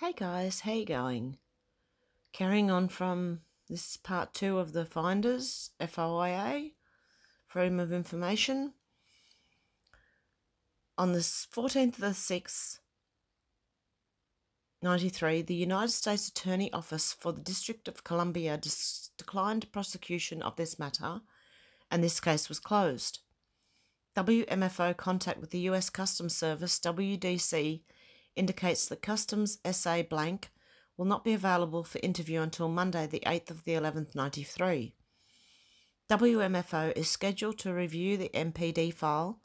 Hey guys, how you going? Carrying on from this is part 2 of the Finders, FOIA, Freedom of Information. On the 14th of the 6th, 93, the United States Attorney Office for the District of Columbia declined prosecution of this matter, and this case was closed. WMFO contact with the US Customs Service, WDC, indicates that Customs SA blank will not be available for interview until Monday, the 8th of the 11th, 93. WMFO is scheduled to review the MPD file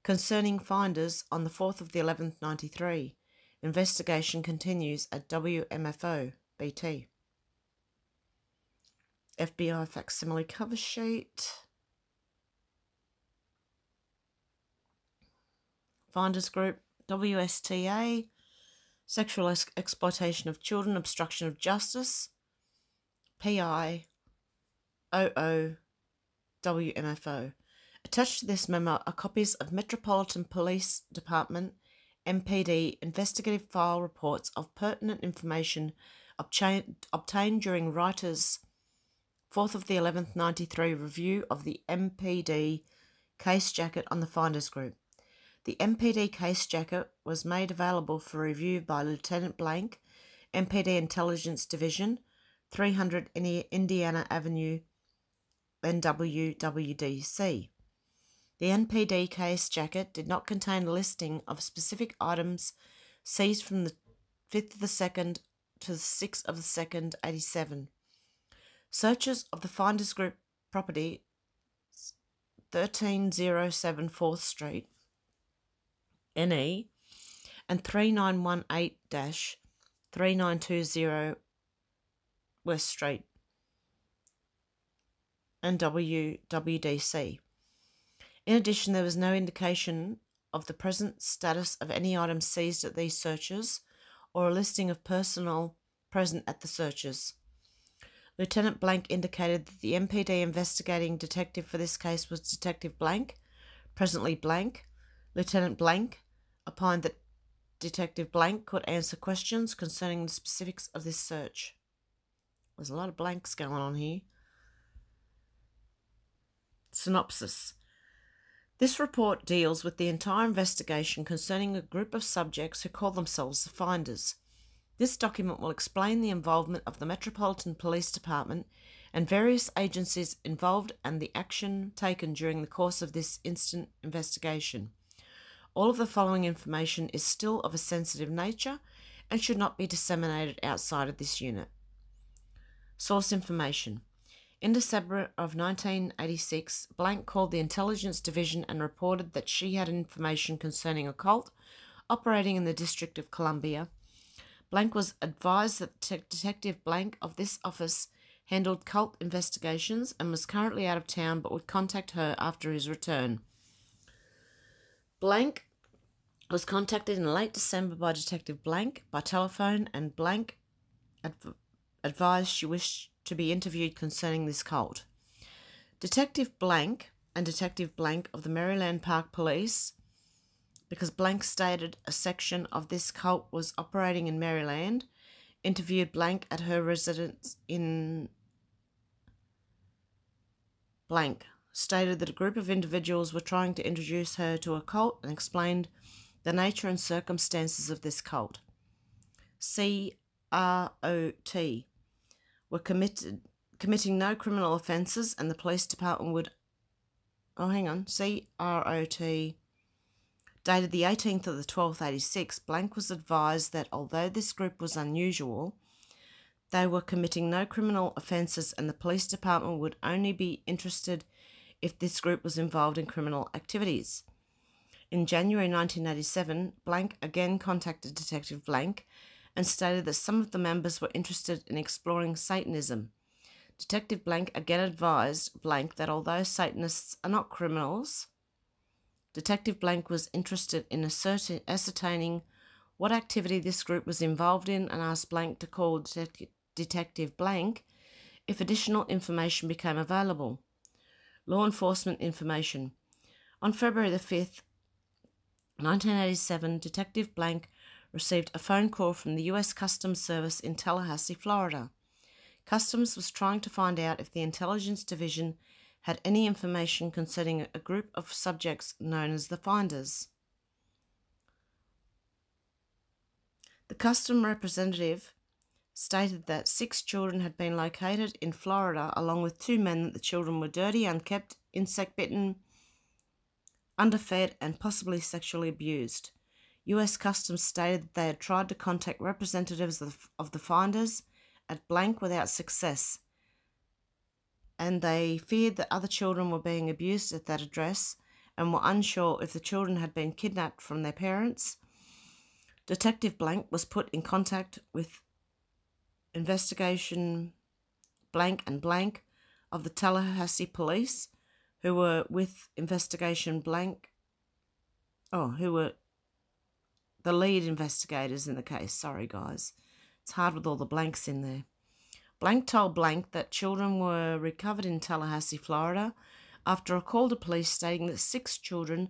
concerning Finders on the 4th of the 11th, 93. Investigation continues at WMFO, BT. FBI facsimile cover sheet. Finders Group, WSTA, Sexual Exploitation of Children, Obstruction of Justice, PI, OO, WMFO. Attached to this memo are copies of Metropolitan Police Department, MPD, investigative file reports of pertinent information obtained during Writer's 4th of the 11th, 93 review of the MPD case jacket on the Finders Group. The MPD case jacket was made available for review by Lieutenant Blank, MPD Intelligence Division, 300 Indiana Avenue, NWWDC. The NPD case jacket did not contain a listing of specific items seized from the 5th of the 2nd to the 6th of the 2nd, 87. Searches of the Finders Group property, 1307 4th Street, NE, and 3918-3920 West Street, NWWDC. In addition, there was no indication of the present status of any items seized at these searches or a listing of personnel present at the searches. Lieutenant Blank indicated that the MPD investigating detective for this case was Detective Blank, presently Blank. Lieutenant Blank opined that Detective Blank could answer questions concerning the specifics of this search. There's a lot of blanks going on here. Synopsis. This report deals with the entire investigation concerning a group of subjects who call themselves the Finders. This document will explain the involvement of the Metropolitan Police Department and various agencies involved and the action taken during the course of this instant investigation. All of the following information is still of a sensitive nature and should not be disseminated outside of this unit. Source information. In December of 1986, Blank called the Intelligence Division and reported that she had information concerning a cult operating in the District of Columbia. Blank was advised that Detective Blank of this office handled cult investigations and was currently out of town but would contact her after his return. Blank was contacted in late December by Detective Blank by telephone, and Blank advised she wished to be interviewed concerning this cult. Detective Blank and Detective Blank of the Maryland Park Police, because Blank stated a section of this cult was operating in Maryland, interviewed Blank at her residence in Blank, stated that a group of individuals were trying to introduce her to a cult and explained the nature and circumstances of this cult. CROT were committing no criminal offences, and the police department would... CROT dated the 18th of the 12th, 86, Blank was advised that although this group was unusual, they were committing no criminal offences and the police department would only be interested if this group was involved in criminal activities. In January 1987, Blank again contacted Detective Blank and stated that some of the members were interested in exploring Satanism. Detective Blank again advised Blank that although Satanists are not criminals, Detective Blank was interested in ascertaining what activity this group was involved in and asked Blank to call Detective Blank if additional information became available. Law enforcement information. On February the 5th, 1987, Detective Blank received a phone call from the U.S. Customs Service in Tallahassee, Florida. Customs was trying to find out if the Intelligence Division had any information concerning a group of subjects known as the Finders. The Customs representative stated that 6 children had been located in Florida, along with 2 men, that the children were dirty, unkept, insect-bitten, underfed, and possibly sexually abused. U.S. Customs stated that they had tried to contact representatives of the Finders at blank without success, and they feared that other children were being abused at that address and were unsure if the children had been kidnapped from their parents. Detective Blank was put in contact with Investigation Blank and Blank of the Tallahassee Police, who were with Investigation Blank, who were the lead investigators in the case. Sorry, guys. It's hard with all the blanks in there. Blank told Blank that children were recovered in Tallahassee, Florida, after a call to police stating that 6 children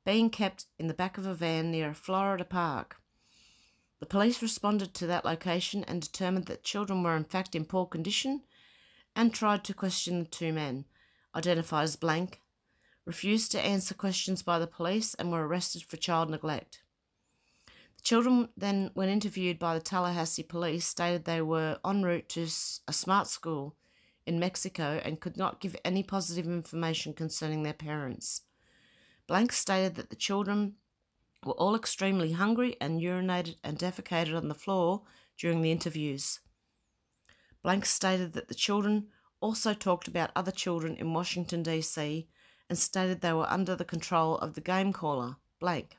being kept in the back of a van near a Florida park. The police responded to that location and determined that children were in fact in poor condition and tried to question the 2 men, identified as Blank, refused to answer questions by the police and were arrested for child neglect. The children then, when interviewed by the Tallahassee police, stated they were en route to a smart school in Mexico and could not give any positive information concerning their parents. Blank stated that the children were all extremely hungry and urinated and defecated on the floor during the interviews. Blank stated that the children also talked about other children in Washington, D.C. and stated they were under the control of the game caller, Blank.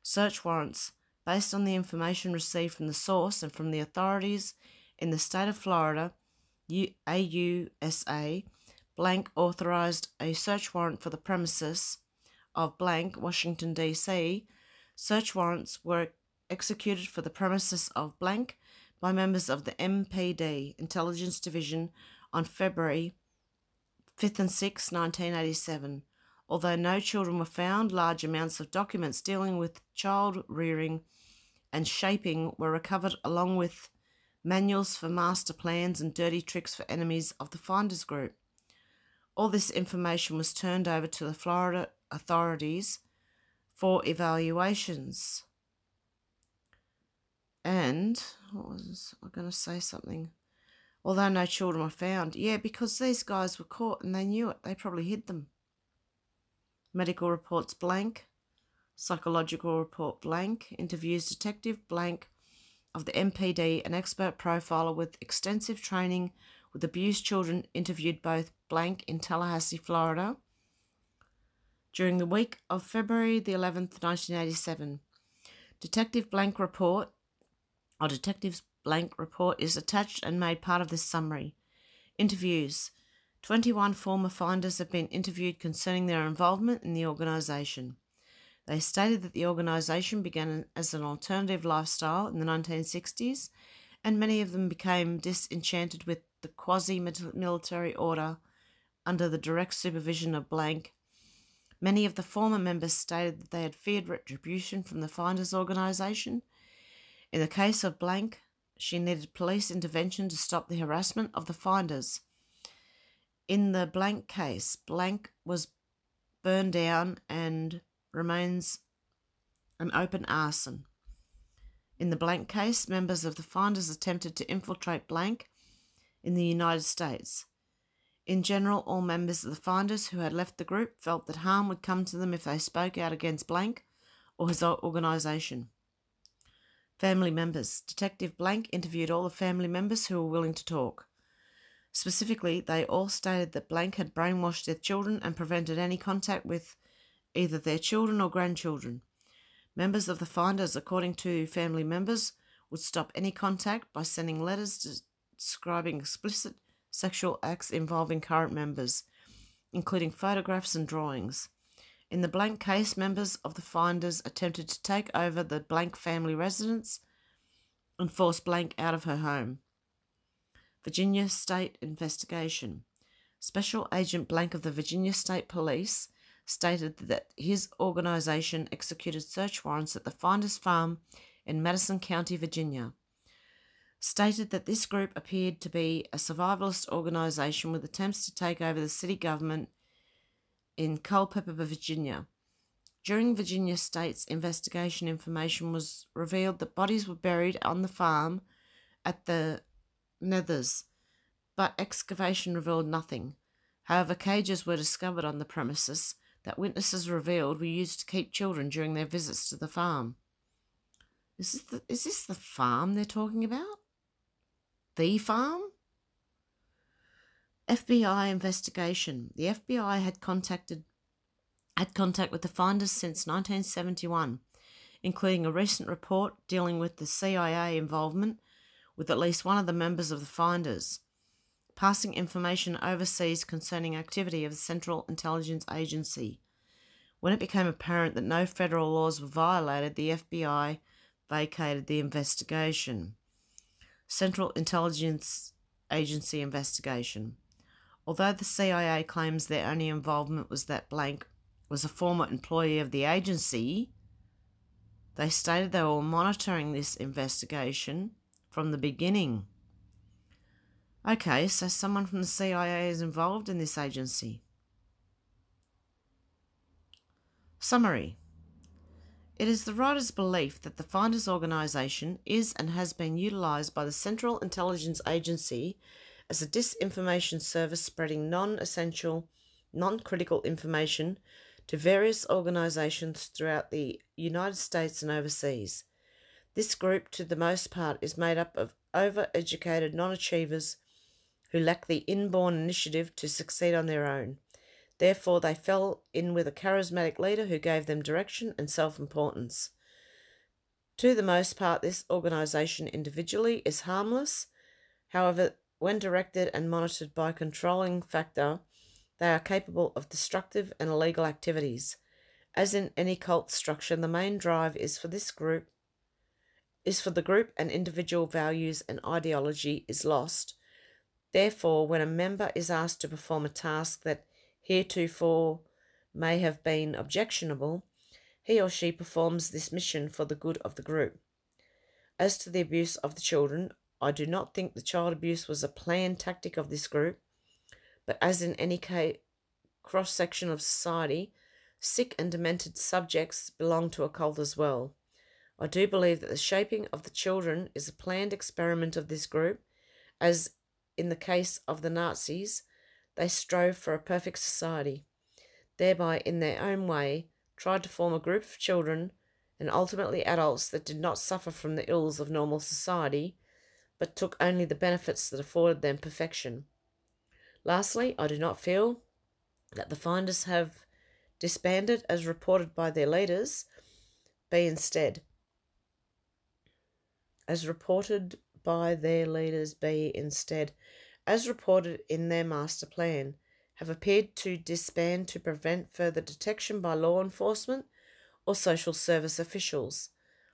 Search warrants, based on the information received from the source and from the authorities in the state of Florida, AUSA, Blank authorised a search warrant for the premises of Blank, Washington, D.C. Search warrants were executed for the premises of Blank by members of the MPD, Intelligence Division, on February 5th and 6th, 1987. Although no children were found, large amounts of documents dealing with child rearing and shaping were recovered, along with manuals for master plans and dirty tricks for enemies of the Finders group. All this information was turned over to the Florida authorities for evaluations. And, what was I going to say something? Although no children were found. Yeah, because these guys were caught and they knew it. They probably hid them. Medical reports Blank. Psychological report Blank. Interviews Detective Blank of the MPD, an expert profiler with extensive training with abused children, interviewed both Blank in Tallahassee, Florida, during the week of February the 11th, 1987. Detectives Blank report is attached and made part of this summary. Interviews. 21 former Finders have been interviewed concerning their involvement in the organisation. They stated that the organisation began as an alternative lifestyle in the 1960s, and many of them became disenchanted with the quasi-military order under the direct supervision of Blank. Many of the former members stated that they had feared retribution from the Finders organisation. In the case of Blank, she needed police intervention to stop the harassment of the Finders. In the Blank case, Blank was burned down and remains an open arson. In the Blank case, members of the Finders attempted to infiltrate Blank in the United States. In general, all members of the Finders who had left the group felt that harm would come to them if they spoke out against Blank or his organisation. Family members. Detective Blank interviewed all the family members who were willing to talk. Specifically, they all stated that Blank had brainwashed their children and prevented any contact with either their children or grandchildren. Members of the Finders, according to family members, would stop any contact by sending letters describing explicit sexual acts involving current members, including photographs and drawings. In the Blank case, members of the Finders attempted to take over the Blank family residence and force Blank out of her home. Virginia State Investigation. Special Agent Blank of the Virginia State Police stated that his organisation executed search warrants at the Finders Farm in Madison County, Virginia. Stated that this group appeared to be a survivalist organisation with attempts to take over the city government in Culpeper, Virginia. During Virginia State's investigation, information was revealed that bodies were buried on the farm at the Nethers, but excavation revealed nothing. However, cages were discovered on the premises that witnesses revealed were used to keep children during their visits to the farm. Is this the farm they're talking about? The farm? FBI investigation. The FBI had contact with the Finders since 1971, including a recent report dealing with the CIA involvement with at least one of the members of the Finders, passing information overseas concerning activity of the Central Intelligence Agency. When it became apparent that no federal laws were violated, the FBI vacated the investigation. Central Intelligence Agency investigation. Although the CIA claims their only involvement was that blank was a former employee of the agency, they stated they were monitoring this investigation from the beginning. Okay, so someone from the CIA is involved in this agency. Summary. It is the writer's belief that the Finders organisation is and has been utilised by the Central Intelligence Agency as a disinformation service spreading non-essential, non-critical information to various organisations throughout the United States and overseas. This group, to the most part, is made up of over-educated non-achievers who lack the inborn initiative to succeed on their own. Therefore, they fell in with a charismatic leader who gave them direction and self-importance. To the most part, this organisation individually is harmless. However, when directed and monitored by a controlling factor, they are capable of destructive and illegal activities. As in any cult structure, the main drive is for the group and individual values and ideology is lost. Therefore, when a member is asked to perform a task that heretofore may have been objectionable, he or she performs this mission for the good of the group. As to the abuse of the children, I do not think the child abuse was a planned tactic of this group, but as in any cross-section of society, sick and demented subjects belong to a cult as well. I do believe that the shaping of the children is a planned experiment of this group, as in the case of the Nazis, they strove for a perfect society, thereby in their own way tried to form a group of children and ultimately adults that did not suffer from the ills of normal society, but took only the benefits that afforded them perfection. Lastly, I do not feel that the Finders have disbanded as reported by their leaders, as reported in their master plan, have appeared to disband to prevent further detection by law enforcement or social service officials.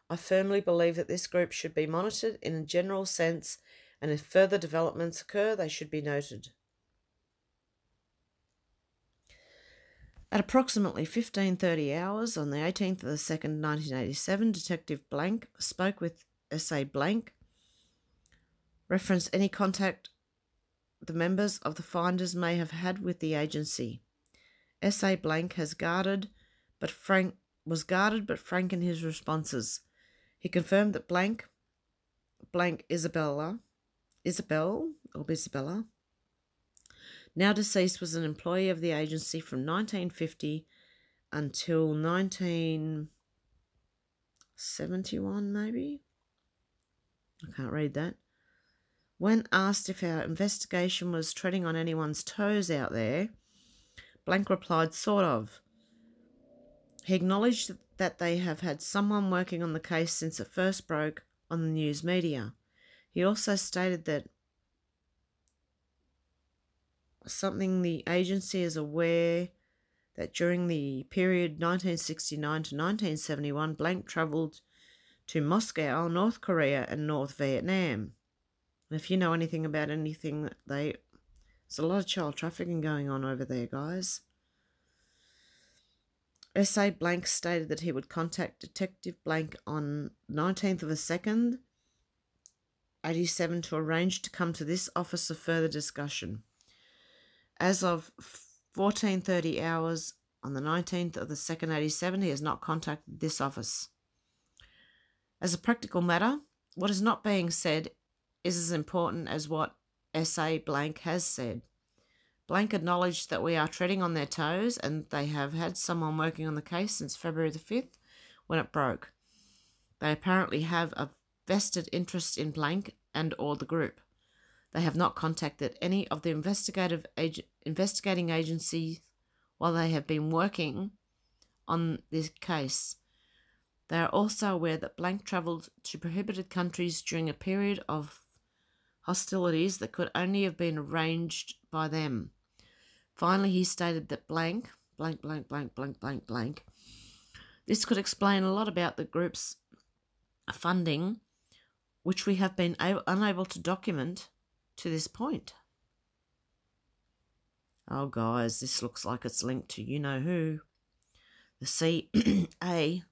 I firmly believe that this group should be monitored in a general sense, and if further developments occur, they should be noted. At approximately 15:30 hours on the 18th of the 2nd, 1987, Detective Blank spoke with S.A. Blank, referenced any contact the members of the Finders may have had with the agency. S.A. Blank was guarded but frank in his responses. He confirmed that Isabel, now deceased, was an employee of the agency from 1950 until 1971, maybe? I can't read that. When asked if our investigation was treading on anyone's toes out there, Blank replied, sort of. He acknowledged that they have had someone working on the case since it first broke on the news media. He also stated that the agency is aware that during the period 1969 to 1971, Blank travelled to Moscow, North Korea and North Vietnam. And if you know anything about anything, there's a lot of child trafficking going on over there, guys. SA Blank stated that he would contact Detective Blank on 19th of the 2nd, 87 to arrange to come to this office for further discussion. As of 14:30 hours on the 19th of the 2nd, 87, he has not contacted this office. As a practical matter, what is not being said is as important as what SA Blank has said. Blank acknowledged that we are treading on their toes and they have had someone working on the case since February the 5th when it broke. They apparently have a vested interest in Blank and or the group. They have not contacted any of the investigating agencies while they have been working on this case. They are also aware that Blank travelled to prohibited countries during a period of hostilities that could only have been arranged by them. Finally, he stated that blank. This could explain a lot about the group's funding, which we have been unable to document to this point. Oh, guys, this looks like it's linked to you-know-who. The CA.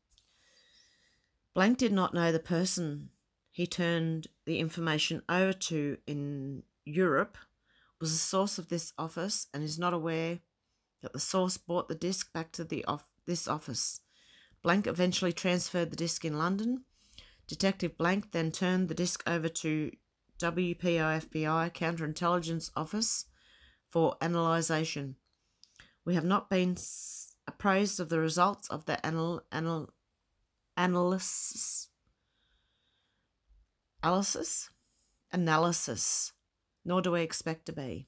Blank did not know the person he turned the information over to in Europe was the source of this office and is not aware that the source brought the disc back to this office. Blank eventually transferred the disc in London. Detective Blank then turned the disc over to WPO-FBI Counterintelligence Office for analysation. We have not been appraised of the results of the analysis, nor do we expect to be.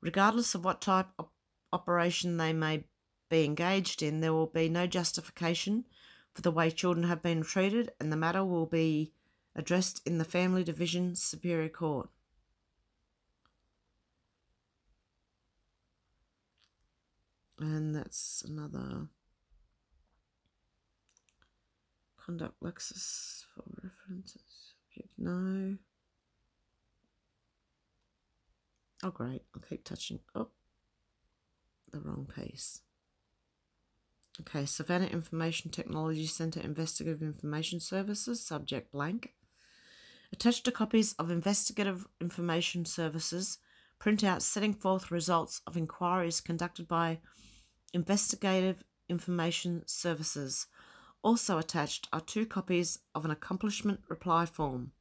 Regardless of what type of operation they may be engaged in, there will be no justification for the way children have been treated, and the matter will be addressed in the Family Division Superior Court. And that's another conduct Lexus for references. No. Oh, great. I'll keep touching. Oh, the wrong piece. Okay, Savannah Information Technology Centre Investigative Information Services, subject blank. Attached to copies of Investigative Information Services, printouts setting forth results of inquiries conducted by Investigative Information Services. Also attached are 2 copies of an accomplishment reply form.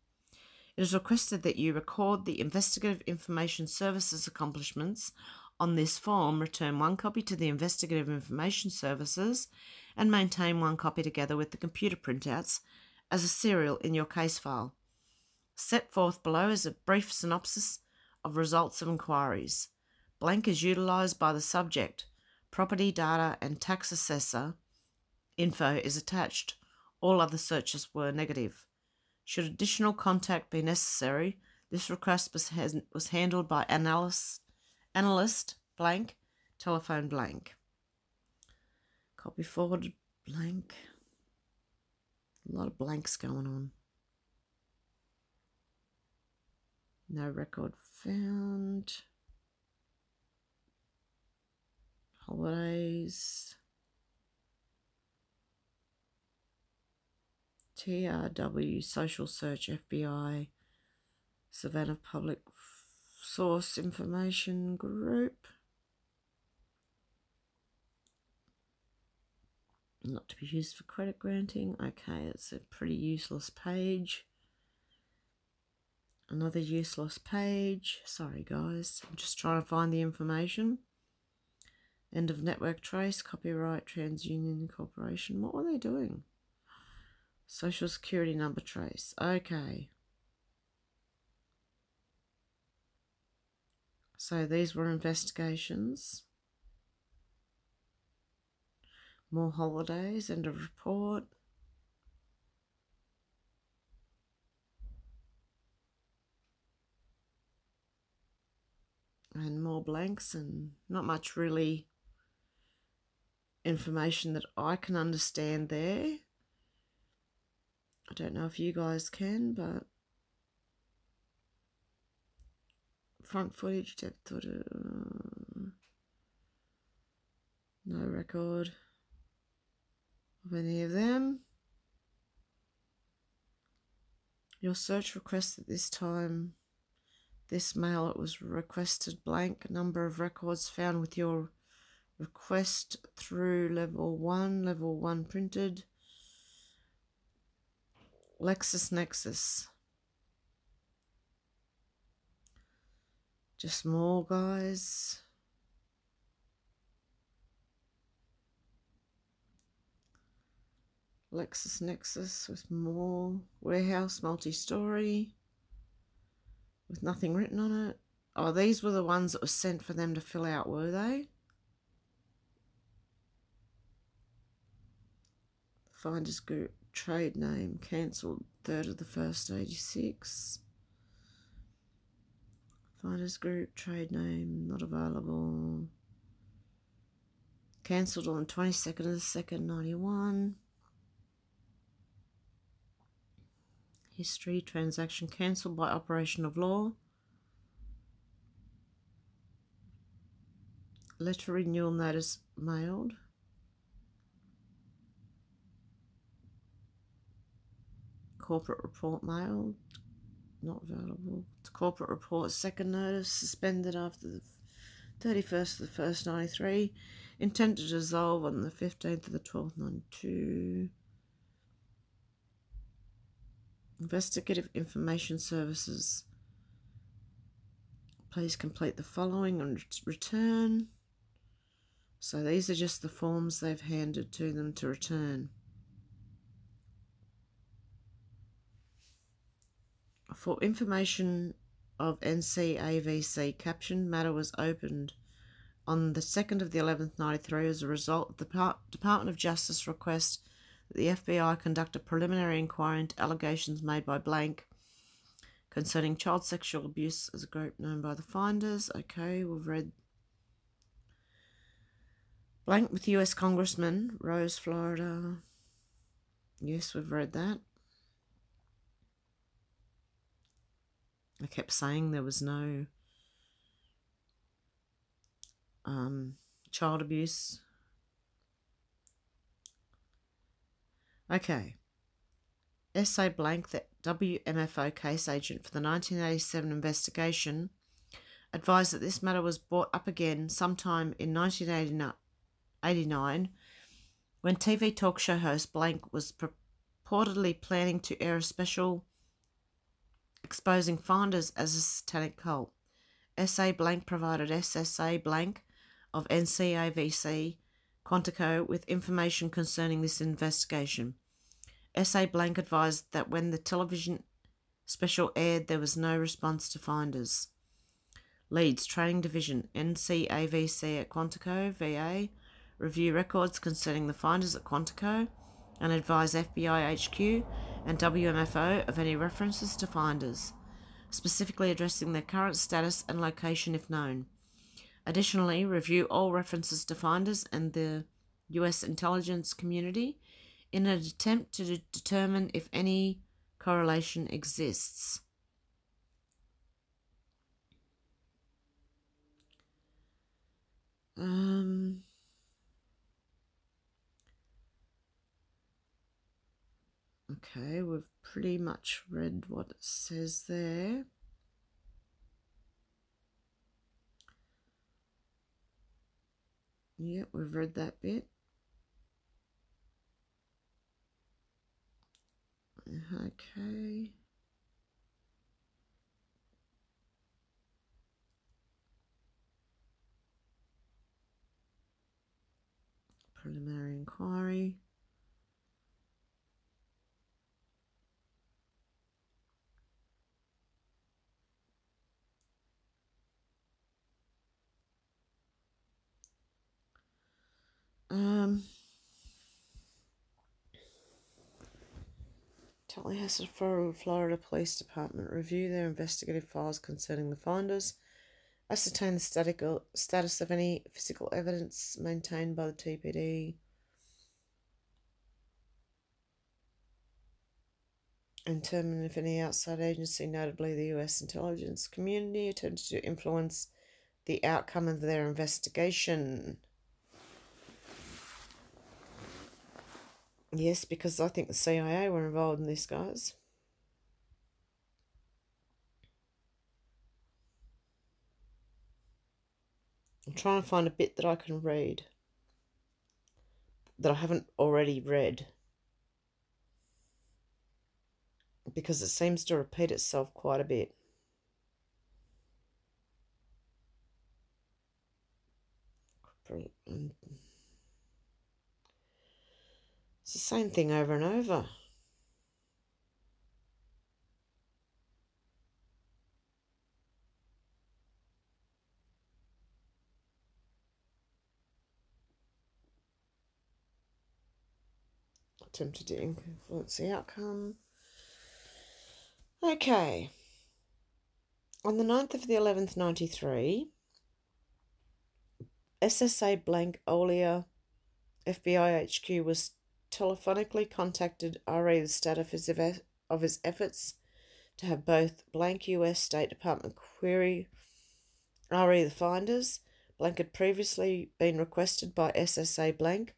It is requested that you record the Investigative Information Services accomplishments on this form, return 1 copy to the Investigative Information Services, and maintain 1 copy together with the computer printouts as a serial in your case file. Set forth below is a brief synopsis of results of inquiries. Blank is utilised by the subject. Property data and tax assessor info is attached. All other searches were negative. Should additional contact be necessary, this request was handled by analyst blank, telephone blank. Copy forwarded blank. A lot of blanks going on. No record found. Holidays. TRW, Social Search, FBI, Savannah Public Source Information Group. Not to be used for credit granting. Okay, it's a pretty useless page. Another useless page. Sorry, guys. I'm just trying to find the information. End of network trace, copyright, TransUnion Corporation. What were they doing? Social Security number trace. Okay. So these were investigations. More holidays, end of report. And more blanks and not much really information that I can understand there. I don't know if you guys can, but front footage, depth footage, no record. of any of them. Your search request at this time, this mail, it was requested blank. Number of records found with your request through level 1 printed. LexisNexis. Just more, guys. LexisNexis with more. Warehouse, multi-story. With nothing written on it. Oh, these were the ones that were sent for them to fill out, were they? Finders Group, trade name, cancelled 3rd of the 1st, 86. Finders Group, trade name, not available. Cancelled on 22nd of the 2nd, 91. History, transaction cancelled by operation of law. Letter renewal notice mailed. Corporate report mailed. Not available. Corporate report second notice suspended after the 31st of the 1st, 93. Intent to dissolve on the 15th of the 12th, 92. Investigative Information Services. Please complete the following and return. So these are just the forms they've handed to them to return. For information of NCAVC, captioned matter was opened on the 2nd of the 11th, 93 as a result of the Department of Justice request that the FBI conduct a preliminary inquiry into allegations made by blank concerning child sexual abuse as a group known by the finders. Okay, we've read blank with US Congressman, Rose, Florida. Yes, we've read that. I kept saying there was no child abuse. Okay. S.A. Blank, the WMFO case agent for the 1987 investigation, advised that this matter was brought up again sometime in 1989 when TV talk show host Blank was purportedly planning to air a special exposing finders as a satanic cult. S.A. Blank provided SSA Blank of NCAVC Quantico with information concerning this investigation. S.A. Blank advised that when the television special aired, there was no response to finders. Leeds Training Division, NCAVC at Quantico, VA, review records concerning the finders at Quantico and advise FBI HQ and WMFO of any references to finders, specifically addressing their current status and location if known. Additionally, review all references to finders and the U.S. intelligence community in an attempt to determine if any correlation exists. Okay, we've pretty much read what it says there. Yep, we've read that bit. Okay. Preliminary inquiry. Tallahassee, Florida Police Department review their investigative files concerning the finders, ascertain the status of any physical evidence maintained by the TPD, and determine if any outside agency, notably the US intelligence community, attempted to influence the outcome of their investigation. Yes, because I think the CIA were involved in this, guys. I'm trying to find a bit that I can read that I haven't already read, because it seems to repeat itself quite a bit. It's the same thing over and over. Attempted to influence the outcome. Okay. On the 9th of the 11th, 93, SSA blank Olia FBI HQ was telephonically contacted re the status of his efforts to have both blank US State Department query re the finders. Blank had previously been requested by SSA blank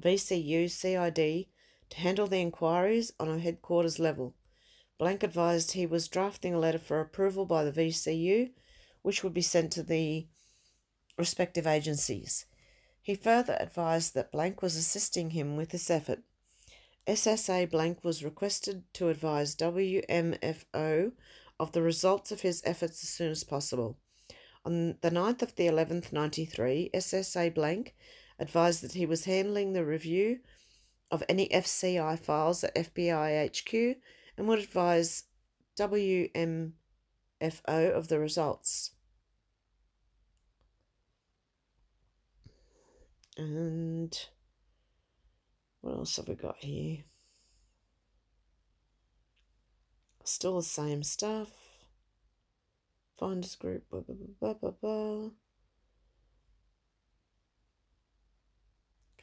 VCU CID to handle the inquiries on a headquarters level. Blank advised he was drafting a letter for approval by the VCU, which would be sent to the respective agencies. He further advised that blank was assisting him with this effort. SSA blank was requested to advise WMFO of the results of his efforts as soon as possible. On the 9th of the 11th, 93, SSA blank advised that he was handling the review of any FCI files at FBI HQ and would advise WMFO of the results. And what else have we got here? Still the same stuff. Finders group, blah, blah, blah, blah, blah.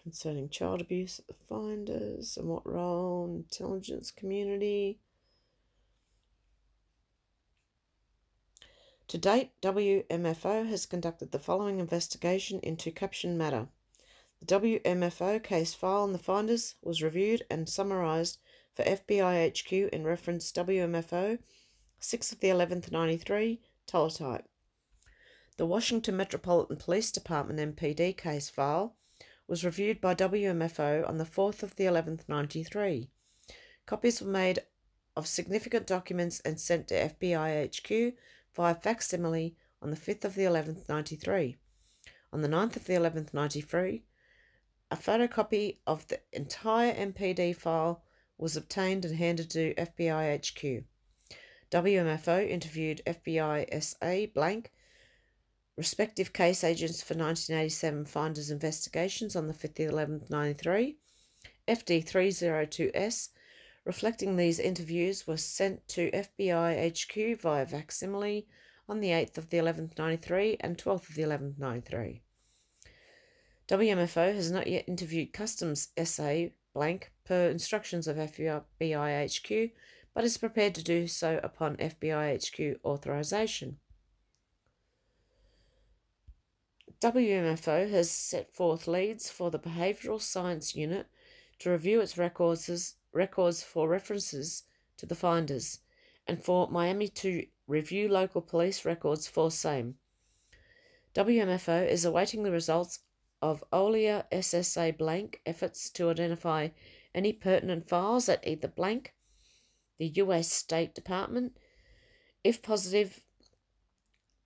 Concerning child abuse at the finders and what role intelligence community. To date, WMFO has conducted the following investigation into caption matter. The WMFO case file on the finders was reviewed and summarised for FBI HQ in reference WMFO 6 of the 11th 93 teletype. The Washington Metropolitan Police Department MPD case file was reviewed by WMFO on the 4th of the 11th 93. Copies were made of significant documents and sent to FBI HQ via facsimile on the 5th of the 11th 93. On the 9th of the 11th 93, a photocopy of the entire MPD file was obtained and handed to FBI HQ. WMFO interviewed FBI SA blank respective case agents for 1987 finders investigations on the 5th of the 11th 93. FD302S reflecting these interviews was sent to FBI HQ via facsimile on the 8th of the 11th 93 and 12th of the 11th 93. WMFO has not yet interviewed Customs SA blank per instructions of FBI HQ, but is prepared to do so upon FBI HQ authorization. WMFO has set forth leads for the Behavioural Science Unit to review its records for references to the finders, and for Miami to review local police records for same. WMFO is awaiting the results of OLIA SSA blank efforts to identify any pertinent files at either blank, the US State Department. If positive,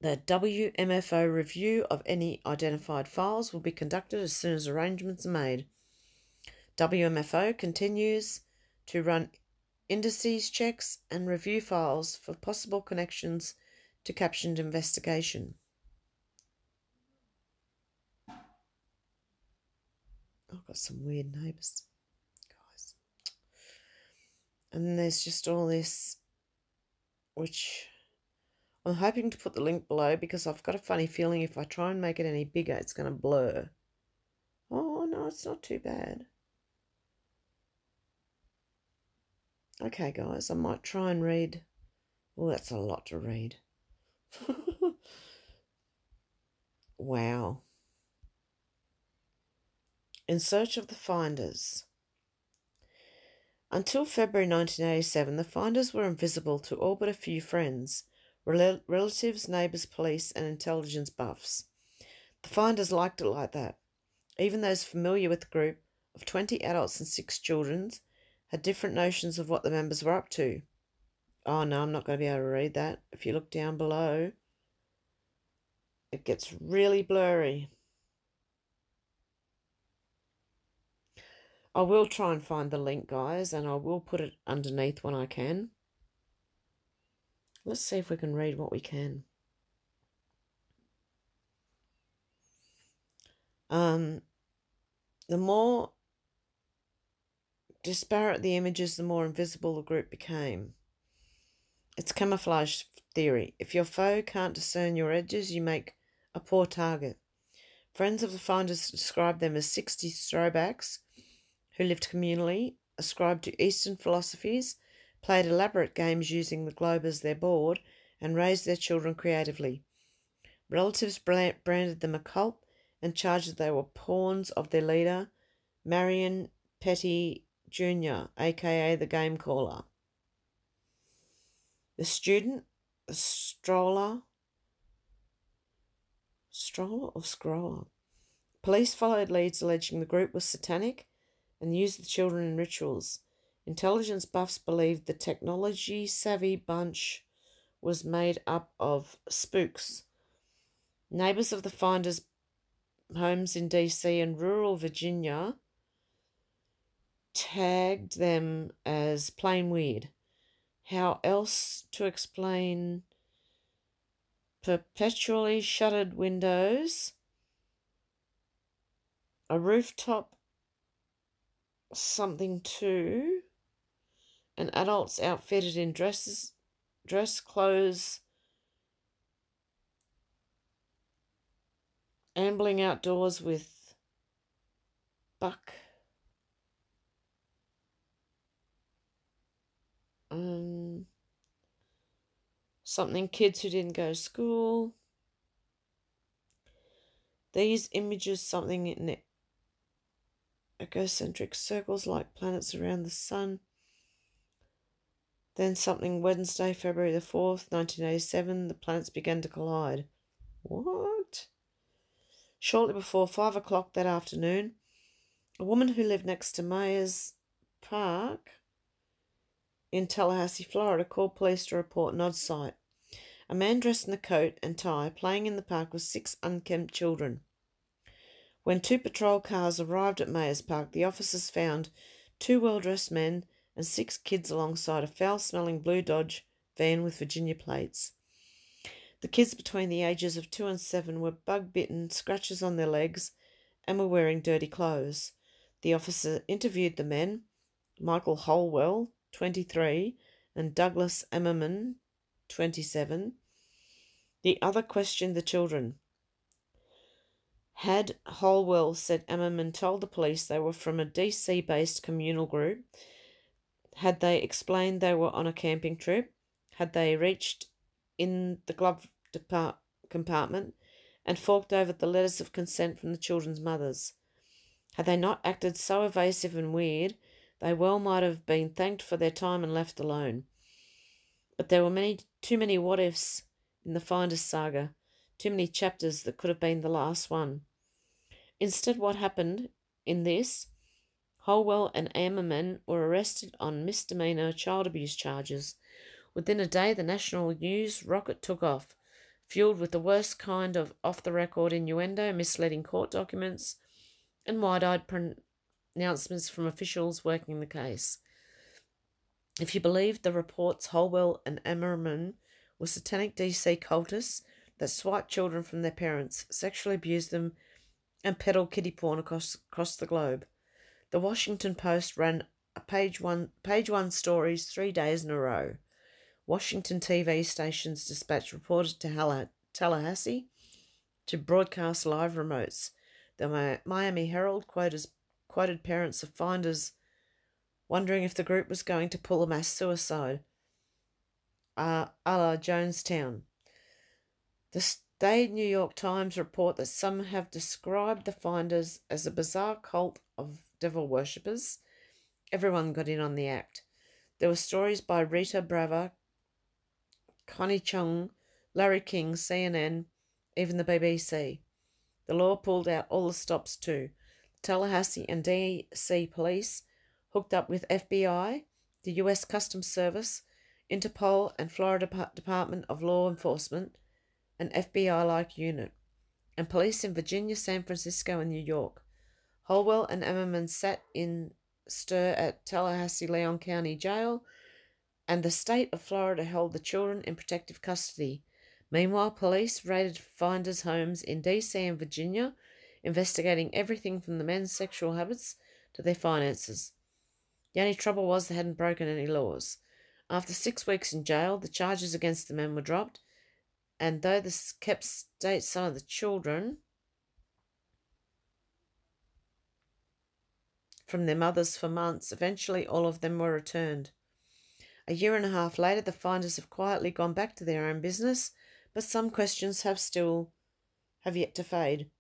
the WMFO review of any identified files will be conducted as soon as arrangements are made. WMFO continues to run indices checks and review files for possible connections to captioned investigation. I've got some weird neighbours, guys. And then there's just all this, which I'm hoping to put the link below because I've got a funny feeling if I try and make it any bigger, it's going to blur. Oh, no, it's not too bad. Okay, guys, I might try and read. Oh, that's a lot to read. Wow. In search of the finders. Until February 1987, the finders were invisible to all but a few friends, relatives, neighbours, police, and intelligence buffs. The finders liked it like that. Even those familiar with the group of 20 adults and 6 children had different notions of what the members were up to. Oh no, I'm not going to be able to read that. If you look down below, it gets really blurry. I will try and find the link, guys, and I will put it underneath when I can. Let's see if we can read what we can. The more disparate the images, the more invisible the group became. It's camouflage theory. If your foe can't discern your edges, you make a poor target. Friends of the finders described them as 60s throwbacks who lived communally, ascribed to Eastern philosophies, played elaborate games using the globe as their board, and raised their children creatively. Relatives branded them a cult and charged that they were pawns of their leader, Marion Petty Jr., aka the Game Caller. The student, the stroller or scroller? Police followed leads alleging the group was satanic and used the children in rituals. Intelligence buffs believed the technology-savvy bunch was made up of spooks. Neighbours of the finders' homes in DC and rural Virginia tagged them as plain weird. How else to explain perpetually shuttered windows, a rooftop something too, and adults outfitted in dress clothes, ambling outdoors with buck something kids who didn't go to school. These images something in egocentric circles like planets around the sun. Then something Wednesday, February the 4th, 1987, the planets began to collide. What? Shortly before 5 o'clock that afternoon, a woman who lived next to Myers Park in Tallahassee, Florida, called police to report an odd sight. A man dressed in a coat and tie playing in the park with 6 unkempt children. When 2 patrol cars arrived at Myers Park, the officers found 2 well-dressed men and 6 kids alongside a foul-smelling blue Dodge van with Virginia plates. The kids between the ages of 2 and 7 were bug-bitten, scratches on their legs, and were wearing dirty clothes. The officer interviewed the men, Michael Holwell, 23, and Douglas Emmerman, 27. The other questioned the children. Had Holwell said Emmerman told the police they were from a DC-based communal group? Had they explained they were on a camping trip? Had they reached in the glove compartment and forked over the letters of consent from the children's mothers? Had they not acted so evasive and weird, they well might have been thanked for their time and left alone. But there were too many what-ifs in the Finders saga, too many chapters that could have been the last one. Instead, what happened in this? Holwell and Ammerman were arrested on misdemeanor child abuse charges. Within a day, the national news rocket took off, fueled with the worst kind of off-the-record innuendo, misleading court documents, and wide-eyed pronouncements from officials working the case. If you believed the reports, Holwell and Ammerman were satanic DC cultists that swiped children from their parents, sexually abused them, and peddled kiddie porn across the globe. The Washington Post ran a page one stories 3 days in a row. Washington TV stations dispatched reporters to Tallahassee to broadcast live remotes. The Miami Herald quoted parents of finders wondering if the group was going to pull a mass suicide, a la Jonestown. The State New York Times report that some have described the finders as a bizarre cult of devil worshippers Everyone got in on the act. There were stories by Rita Brava, Connie Chung, Larry King, CNN, even the BBC. The law pulled out all the stops too. Tallahassee and DC police hooked up with FBI, the US Customs Service, Interpol, and Florida Department of Law Enforcement, an FBI-like unit, and police in Virginia, San Francisco, and New York. Holwell and Emmerman sat in stir at Tallahassee-Leon County Jail, and the state of Florida held the children in protective custody. Meanwhile, police raided finders' homes in DC and Virginia, investigating everything from the men's sexual habits to their finances. The only trouble was they hadn't broken any laws. After 6 weeks in jail, the charges against the men were dropped, and though this kept some of the children from their mothers for months, eventually all of them were returned. A year and a half later, the finders have quietly gone back to their own business, but some questions have yet to fade.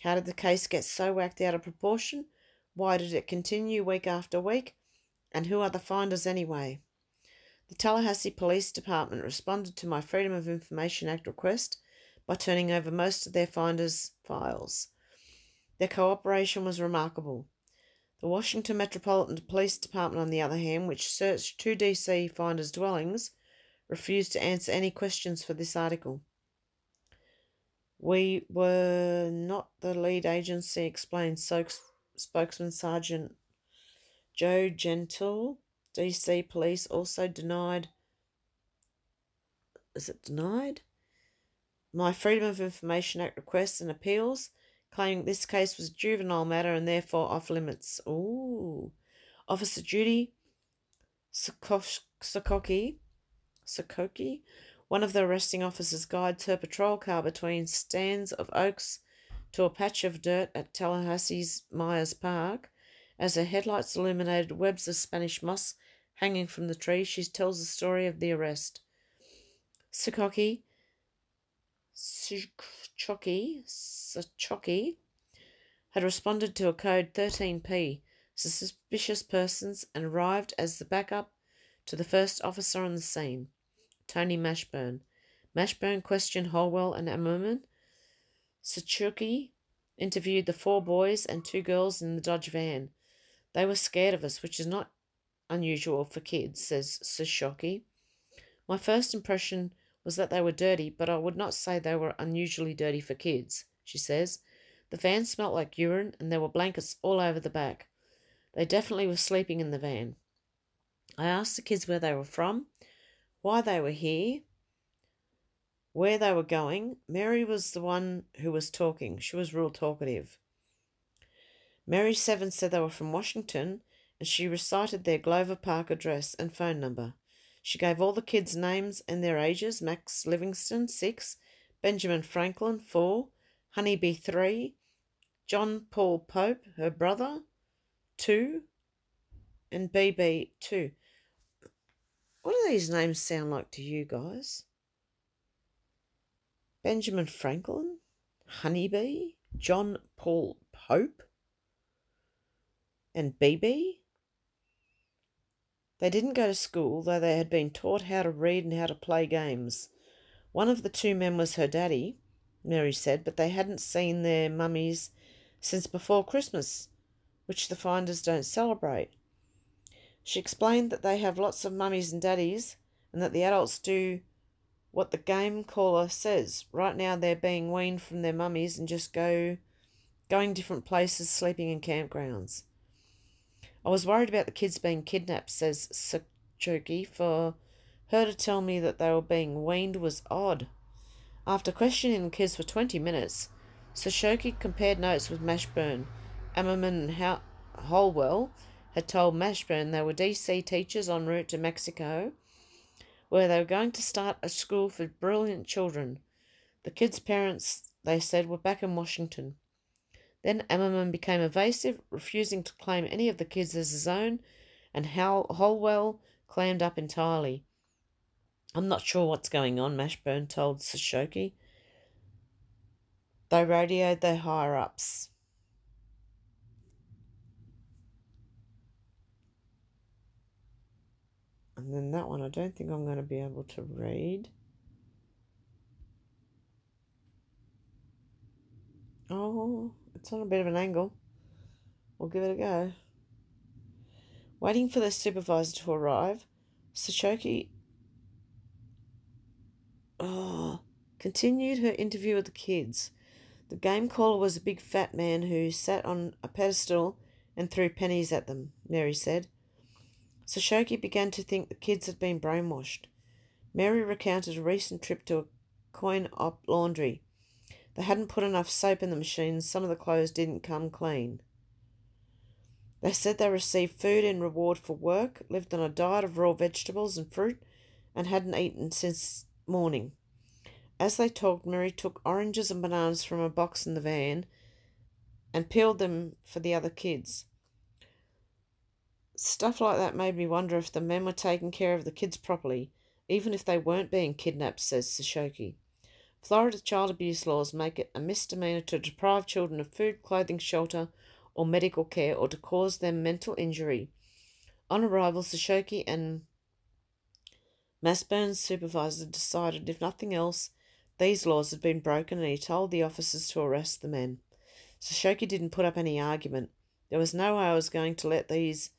How did the case get so whacked out of proportion? Why did it continue week after week? And who are the finders anyway? The Tallahassee Police Department responded to my Freedom of Information Act request by turning over most of their finders' files. Their cooperation was remarkable. The Washington Metropolitan Police Department, on the other hand, which searched 2 DC finders' dwellings, refused to answer any questions for this article. We were not the lead agency, explained spokesman Sergeant Joe Gentle. DC police also denied my Freedom of Information Act requests and appeals, claiming this case was a juvenile matter and therefore off limits. Ooh. Officer Judy Sokoki, one of the arresting officers, guides her patrol car between stands of oaks to a patch of dirt at Tallahassee's Myers Park. As her headlights illuminated webs of Spanish moss hanging from the trees, she tells the story of the arrest. Sokoki had responded to a code 13P, suspicious persons, and arrived as the backup to the first officer on the scene, Tony Mashburn. Mashburn questioned Holwell and Ammerman. Sokoki interviewed the 4 boys and 2 girls in the Dodge van. They were scared of us, which is not unusual for kids, says Sokoki. My first impression was that they were dirty, but I would not say they were unusually dirty for kids, she says. The van smelt like urine, and there were blankets all over the back. They definitely were sleeping in the van. I asked the kids where they were from, why they were here, where they were going. Mary was the one who was talking. She was real talkative. Mary 7 said they were from Washington, and she recited their Glover Park address and phone number. She gave all the kids' names and their ages: Max Livingston, 6, Benjamin Franklin, 4, Honeybee, 3, John Paul Pope, her brother, 2, and BB, 2. What do these names sound like to you guys? Benjamin Franklin, Honeybee, John Paul Pope, and BB? They didn't go to school, though they had been taught how to read and how to play games. One of the 2 men was her daddy, Mary said, but they hadn't seen their mummies since before Christmas, which the finders don't celebrate. She explained that they have lots of mummies and daddies, and that the adults do what the game caller says. Right now they're being weaned from their mummies and just going different places, sleeping in campgrounds. I was worried about the kids being kidnapped, says Sokoki. For her to tell me that they were being weaned was odd. After questioning the kids for 20 minutes, Sokoki compared notes with Mashburn. Ammerman and Holwell had told Mashburn they were DC teachers en route to Mexico, where they were going to start a school for brilliant children. The kids' parents, they said, were back in Washington. Then Ammerman became evasive, refusing to claim any of the kids as his own, and Holwell clammed up entirely. I'm not sure what's going on, Mashburn told Sokoki. They radioed their higher-ups. And then that one I don't think I'm going to be able to read. Oh, it's on a bit of an angle. We'll give it a go. Waiting for the supervisor to arrive, Sashoki continued her interview with the kids. The game caller was a big fat man who sat on a pedestal and threw pennies at them, Mary said. Sashoki began to think the kids had been brainwashed. Mary recounted a recent trip to a coin-op laundry. They hadn't put enough soap in the machine, some of the clothes didn't come clean. They said they received food in reward for work, lived on a diet of raw vegetables and fruit, and hadn't eaten since morning. As they talked, Mary took oranges and bananas from a box in the van and peeled them for the other kids. Stuff like that made me wonder if the men were taking care of the kids properly, even if they weren't being kidnapped, says Sashoki. Florida child abuse laws make it a misdemeanor to deprive children of food, clothing, shelter, or medical care, or to cause them mental injury. On arrival, Sashoki and Massburn's supervisor decided, if nothing else, these laws had been broken, and he told the officers to arrest the men. Sashoki didn't put up any argument. There was no way I was going to let these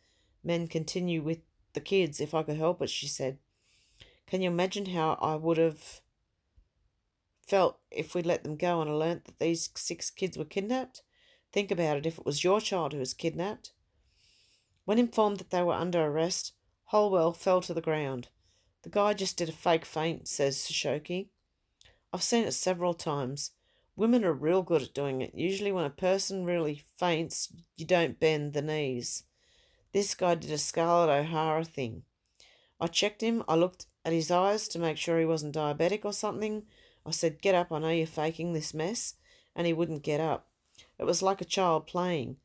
men continue with the kids if I could help it, she said. Can you imagine how I would have felt if we'd let them go and I learnt that these 6 kids were kidnapped? Think about it if it was your child who was kidnapped. When informed that they were under arrest, Holwell fell to the ground. The guy just did a fake faint, says Sashoki. I've seen it several times. Women are real good at doing it. Usually when a person really faints, you don't bend the knees. This guy did a Scarlett O'Hara thing. I checked him. I looked at his eyes to make sure he wasn't diabetic or something. I said, get up, I know you're faking this mess. And he wouldn't get up. It was like a child playing,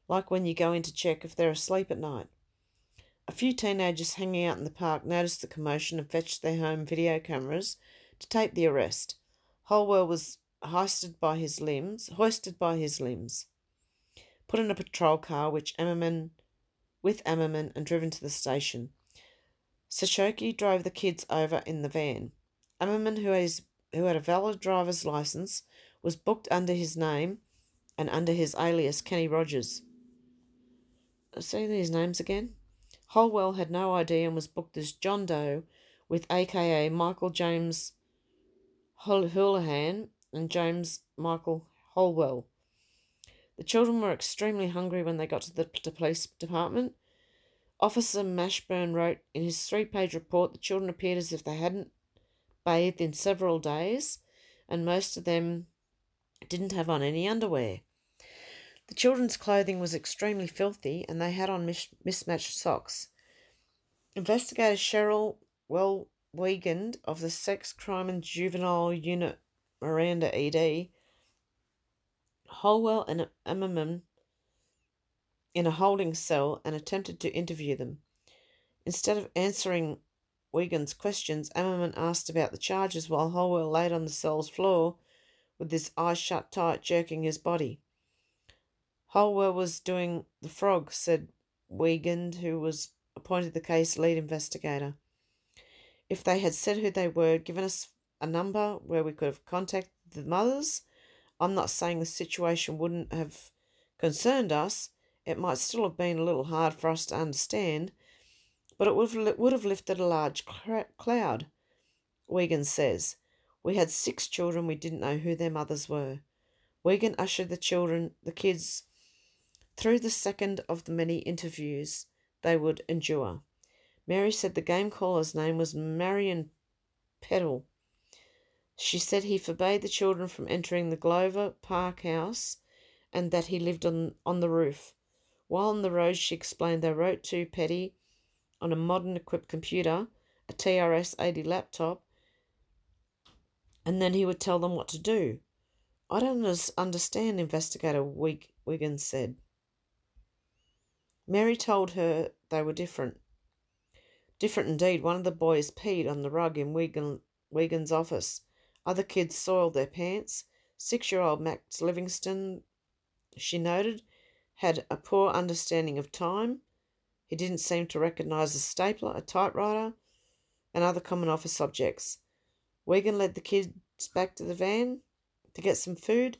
like when you go in to check if they're asleep at night. A few teenagers hanging out in the park noticed the commotion and fetched their home video cameras to tape the arrest. Holwell was hoisted by his limbs, put in a patrol car with Ammerman and driven to the station. Sashoki drove the kids over in the van. Ammerman, who had a valid driver's license, was booked under his name and under his alias Kenny Rogers. Say these names again. Holwell had no ID and was booked as John Doe with aka Michael James Houlihan and James Michael Holwell. The children were extremely hungry when they got to the police department. Officer Mashburn wrote in his 3-page report the children appeared as if they hadn't bathed in several days, and most of them didn't have on any underwear. The children's clothing was extremely filthy, and they had on mismatched socks. Investigator Cheryl Wiegand of the Sex, Crime and Juvenile Unit, Miranda ED, Holwell and Ammerman in a holding cell and attempted to interview them. Instead of answering Wiegand's questions, Ammerman asked about the charges while Holwell laid on the cell's floor with his eyes shut tight, jerking his body. Holwell was doing the frog, said Wiegand, who was appointed the case lead investigator. If they had said who they were, given us a number where we could have contacted the mothers, I'm not saying the situation wouldn't have concerned us. It might still have been a little hard for us to understand, but it would have lifted a large cloud, Wiegand says. We had 6 children. We didn't know who their mothers were. Wiegand ushered the kids, through the second of the many interviews they would endure. Mary said the game caller's name was Marion Peddle. She said he forbade the children from entering the Glover Park house and that he lived on the roof. While on the road, she explained they wrote to Petty on a modern equipped computer, a TRS-80 laptop, and then he would tell them what to do. I don't understand, Investigator Wiggins said. Mary told her they were different. Different indeed. One of the boys peed on the rug in Wiggins' office. Other kids soiled their pants. 6-year-old Max Livingston, she noted, had a poor understanding of time. He didn't seem to recognise a stapler, a typewriter, and other common office objects. Wiegand led the kids back to the van to get some food,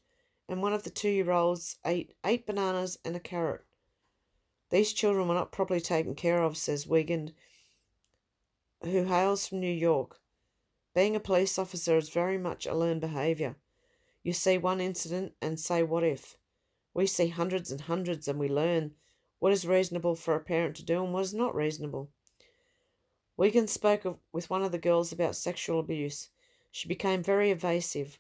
and one of the 2-year-olds ate 8 bananas and a carrot. These children were not properly taken care of, says Wiegand, who hails from New York. Being a police officer is very much a learned behaviour. You see one incident and say, what if? We see hundreds and hundreds, and we learn what is reasonable for a parent to do and what is not reasonable. Wiegand spoke with one of the girls about sexual abuse. She became very evasive,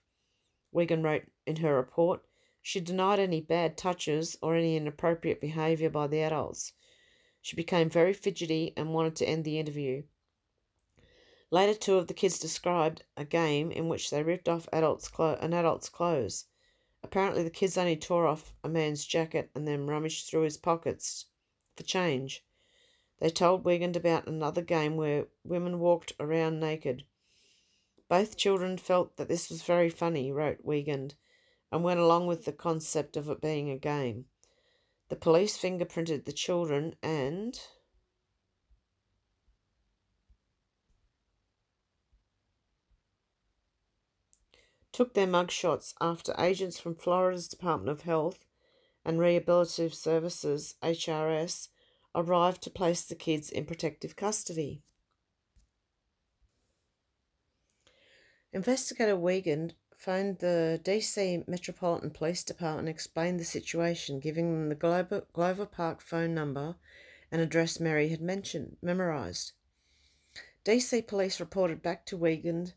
Wiegand wrote in her report. She denied any bad touches or any inappropriate behaviour by the adults. She became very fidgety and wanted to end the interview. Later, 2 of the kids described a game in which they ripped off an adult's clothes. Apparently, the kids only tore off a man's jacket and then rummaged through his pockets for change. They told Wiegand about another game where women walked around naked. Both children felt that this was very funny, wrote Wiegand, and went along with the concept of it being a game. The police fingerprinted the children and took their mugshots after agents from Florida's Department of Health and Rehabilitative Services, HRS, arrived to place the kids in protective custody. Investigator Wiegand phoned the DC Metropolitan Police Department and explained the situation, giving them the Glover Park phone number and address Mary had memorised. DC police reported back to Wiegand,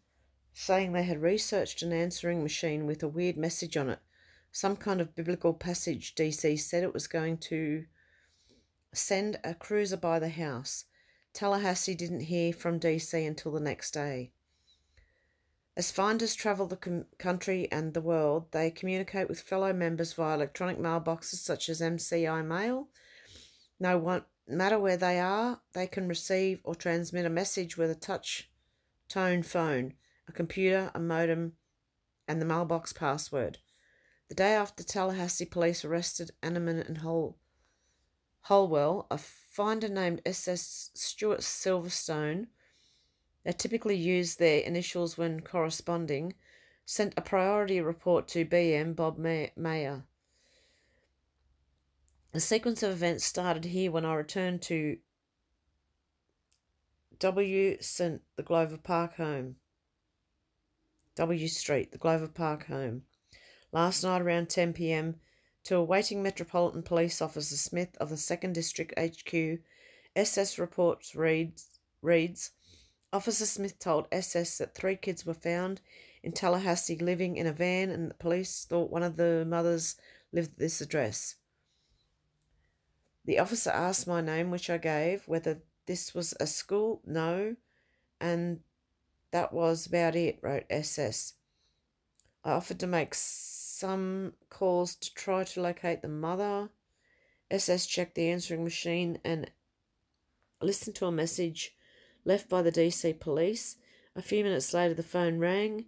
saying they had researched an answering machine with a weird message on it, some kind of biblical passage. DC said it was going to send a cruiser by the house. Tallahassee didn't hear from DC until the next day. As finders travel the country and the world, they communicate with fellow members via electronic mailboxes such as MCI Mail. No matter where they are, they can receive or transmit a message with a touch tone phone, a computer, a modem, and the mailbox password. The day after Tallahassee police arrested Anneman and Holwell, a finder named SS Stuart Silverstone, they typically use their initials when corresponding, sent a priority report to BM Bob Mayer. The sequence of events started here when I returned to W Street, the Glover Park home, last night around 10 p.m. to a waiting Metropolitan Police Officer Smith of the 2nd District HQ. SS reports reads, Officer Smith told SS that 3 kids were found in Tallahassee living in a van, and the police thought one of the mothers lived at this address. The officer asked my name, which I gave, whether this was a school, no, and that was about it, wrote SS. I offered to make some calls to try to locate the mother. SS checked the answering machine and listened to a message left by the DC police. A few minutes later, the phone rang.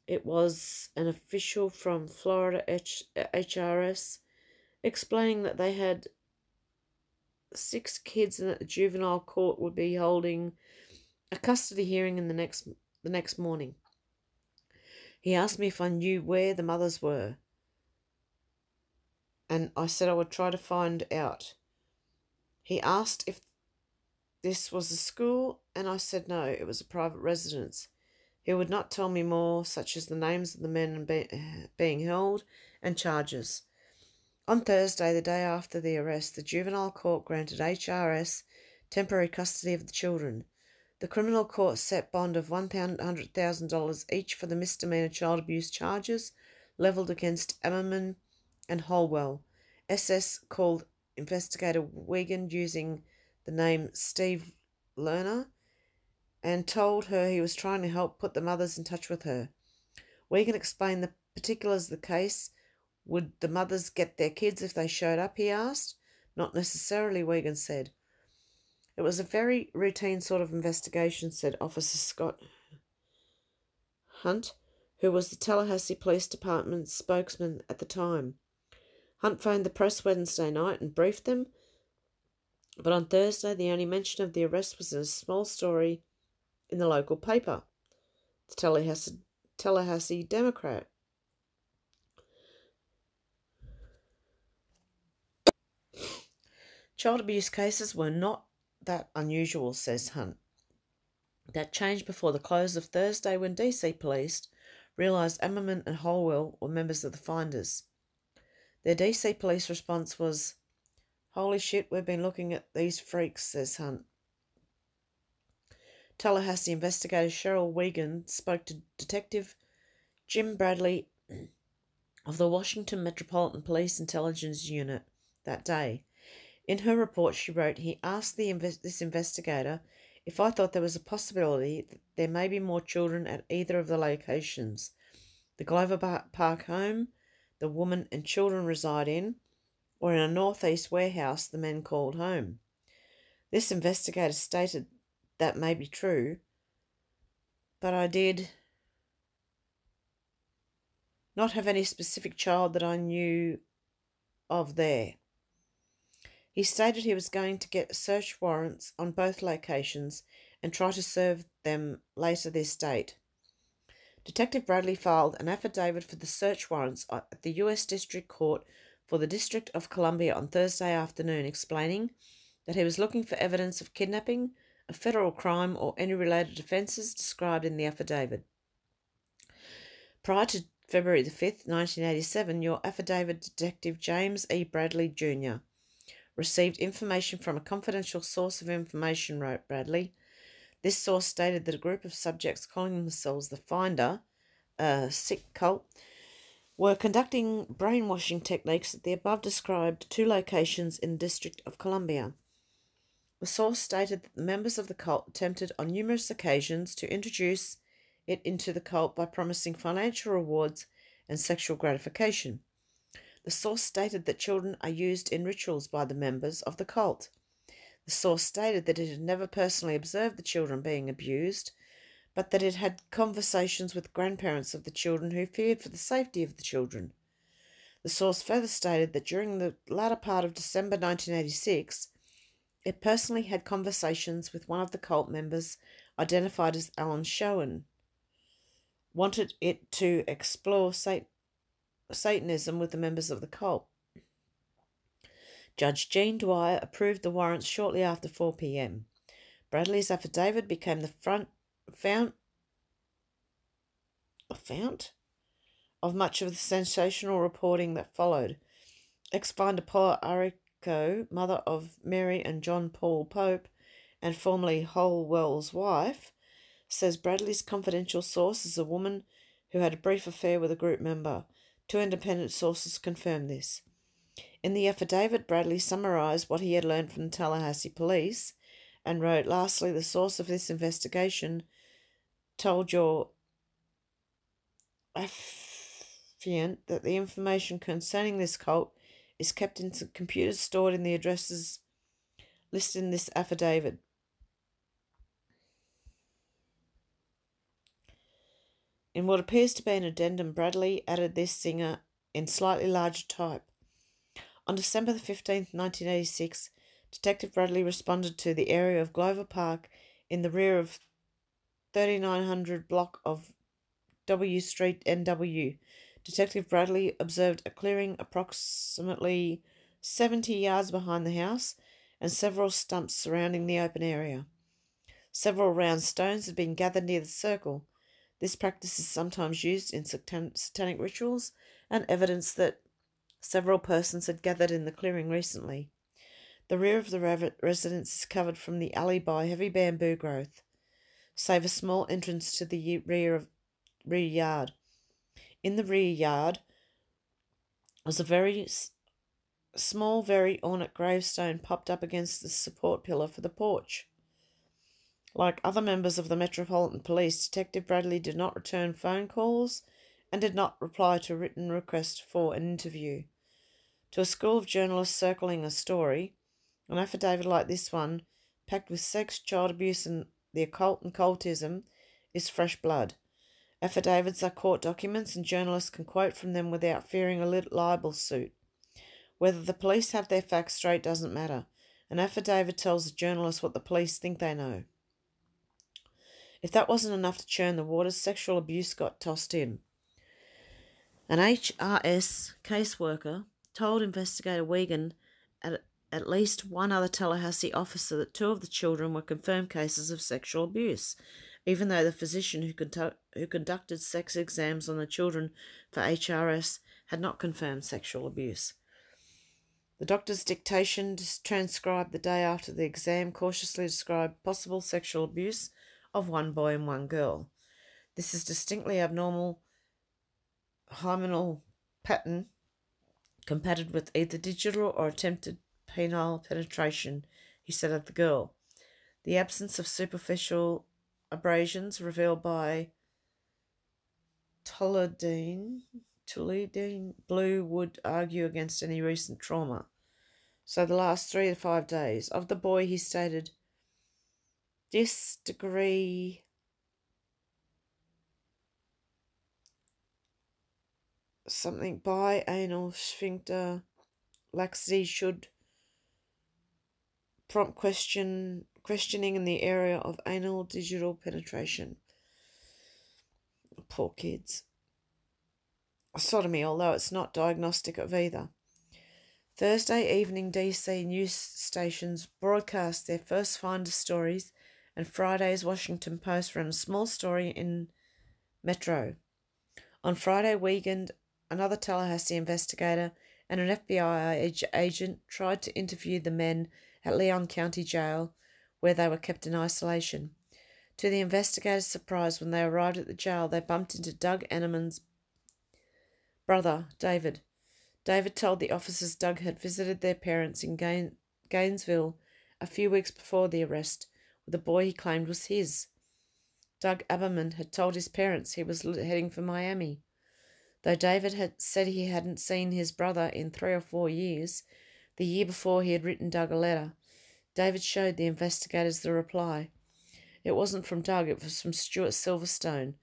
It was an official from Florida HRS explaining that they had 6 kids and that the juvenile court would be holding a custody hearing in the next morning. He asked me if I knew where the mothers were, and I said I would try to find out. He asked if this was a school, and I said no, it was a private residence. He would not tell me more, such as the names of the men being held and charges. On Thursday, the day after the arrest, the juvenile court granted HRS temporary custody of the children. The criminal court set bond of $100,000 each for the misdemeanor child abuse charges levelled against Ammerman and Holwell. SS called investigator Wiegand using the name Steve Lerner and told her he was trying to help put the mothers in touch with her. Wiegand explained the particulars of the case. Would the mothers get their kids if they showed up, he asked. Not necessarily, Wiegand said. It was a very routine sort of investigation, said Officer Scott Hunt, who was the Tallahassee Police Department's spokesman at the time. Hunt phoned the press Wednesday night and briefed them. but on Thursday the only mention of the arrest was in a small story in the local paper, the Tallahassee Democrat. Child abuse cases were not that unusual, says Hunt. That changed before the close of Thursday when DC police realised Ammerman and Holwell were members of the Finders. Their DC police response was, "Holy shit, we've been looking at these freaks," says Hunt. Tallahassee investigator Cheryl Wiegand spoke to Detective Jim Bradley of the Washington Metropolitan Police Intelligence Unit that day. In her report, she wrote, "He asked this investigator if I thought there was a possibility that there may be more children at either of the locations, the Glover Park home the woman and children reside in, or in a northeast warehouse the men called home." This investigator stated that may be true, but I did not have any specific child that I knew of there. He stated he was going to get search warrants on both locations and try to serve them later this date. Detective Bradley filed an affidavit for the search warrants at the U.S. District Court for the District of Columbia on Thursday afternoon, explaining that he was looking for evidence of kidnapping, a federal crime, or any related offences described in the affidavit. Prior to February the 5th, 1987, your affidavit Detective James E. Bradley, Jr. received information from a confidential source of information, wrote Bradley. This source stated that a group of subjects calling themselves the Finder, a Sikh cult, were conducting brainwashing techniques at the above-described two locations in the District of Columbia. The source stated that the members of the cult attempted on numerous occasions to introduce it into the cult by promising financial rewards and sexual gratification. The source stated that children are used in rituals by the members of the cult. The source stated that it had never personally observed the children being abused, but that it had conversations with grandparents of the children who feared for the safety of the children. The source further stated that during the latter part of December 1986, it personally had conversations with one of the cult members, identified as Alan Schoen, wanted it to explore Satanism with the members of the cult. Judge Jean Dwyer approved the warrants shortly after 4 p.m. Bradley's affidavit became the fount of much of the sensational reporting that followed. Ex-Finder Paula Arico, mother of Mary and John Paul Pope, and formerly Holwell's wife, says Bradley's confidential source is a woman who had a brief affair with a group member. Two independent sources confirmed this. In the affidavit, Bradley summarised what he had learned from the Tallahassee police and wrote, "Lastly, the source of this investigation told your affiant that the information concerning this cult is kept in computers stored in the addresses listed in this affidavit." In what appears to be an addendum, Bradley added this singer in slightly larger type. On December the 15th, 1986, Detective Bradley responded to the area of Glover Park in the rear of 3900 block of W Street, NW. Detective Bradley observed a clearing approximately 70 yards behind the house and several stumps surrounding the open area. Several round stones had been gathered near the circle. This practice is sometimes used in satanic rituals and evidence that several persons had gathered in the clearing recently. The rear of the residence is covered from the alley by heavy bamboo growth, save a small entrance to the rear yard. In the rear yard was a very small, very ornate gravestone popped up against the support pillar for the porch. Like other members of the Metropolitan Police, Detective Bradley did not return phone calls and did not reply to written requests for an interview. To a school of journalists circling a story, an affidavit like this one, packed with sex, child abuse, and the occult and cultism, is fresh blood. Affidavits are court documents, and journalists can quote from them without fearing a libel suit. Whether the police have their facts straight doesn't matter. An affidavit tells the journalist what the police think they know. If that wasn't enough to churn the waters, sexual abuse got tossed in. An HRS caseworker told investigator Wiegand at least one other Tallahassee officer that 2 of the children were confirmed cases of sexual abuse, even though the physician who conducted sex exams on the children for HRS had not confirmed sexual abuse. The doctor's dictation transcribed the day after the exam cautiously described possible sexual abuse of 1 boy and 1 girl. This is distinctly abnormal hymenal pattern compatible with either digital or attempted penile penetration, he said of the girl. The absence of superficial abrasions revealed by Toluidine blue would argue against any recent trauma. So the last 3 to 5 days. Of the boy, he stated, this degree something bianal sphincter laxity should prompt questioning in the area of anal digital penetration. Poor kids. Sodomy, although it's not diagnostic of either. Thursday evening DC news stations broadcast their first finder stories, and Friday's Washington Post ran a small story in Metro. On Friday, Wiegand, another Tallahassee investigator, and an FBI agent tried to interview the men at Leon County Jail, where they were kept in isolation. To the investigators' surprise, when they arrived at the jail, they bumped into Doug Enneman's brother, David. David told the officers Doug had visited their parents in Gainesville a few weeks before the arrest, with a boy he claimed was his. Doug Aberman had told his parents he was heading for Miami. Though David had said he hadn't seen his brother in 3 or 4 years, the year before he had written Doug a letter, David showed the investigators the reply. It wasn't from Doug, it was from Stuart Silverstone,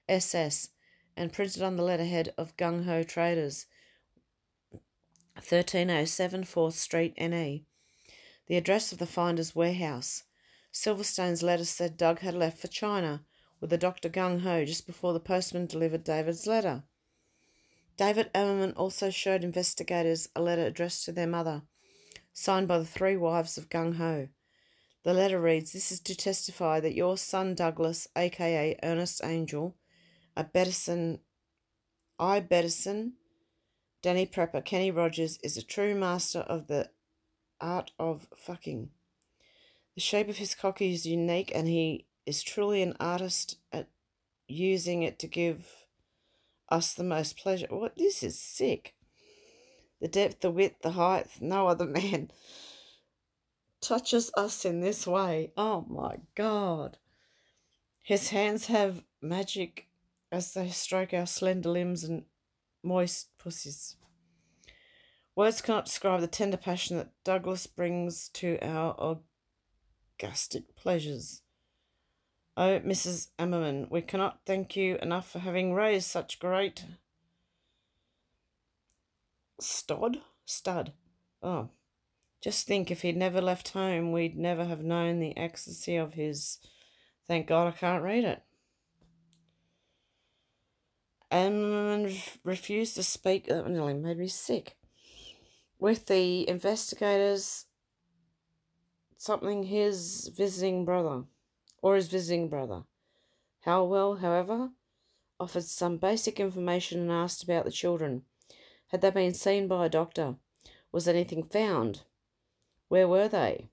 SS, and printed on the letterhead of Gung Ho Traders, 1307 4th Street, NE. The address of the finder's warehouse. Silverstone's letter said Doug had left for China with a Dr. Gung Ho just before the postman delivered David's letter. David Aberman also showed investigators a letter addressed to their mother, signed by the 3 wives of Gung Ho. The letter reads, "This is to testify that your son Douglas, a.k.a. Ernest Angel, Bettison, Danny Prepper, Kenny Rogers, is a true master of the art of fucking. The shape of his cock is unique, and he is truly an artist at using it to give us the most pleasure." What? This is sick. The depth, the width, the height, no other man touches us in this way. Oh my God. His hands have magic as they stroke our slender limbs and moist pussies. Words cannot describe the tender passion that Douglas brings to our orgastic pleasures. Oh, Mrs. Aberman, we cannot thank you enough for having raised such great stud. Oh, just think, if he'd never left home, we'd never have known the ecstasy of his... Thank God I can't read it. Aberman refused to speak. That nearly made me sick. With the investigators, his visiting brother. Howell, however, offered some basic information and asked about the children. Had they been seen by a doctor? Was anything found? Where were they?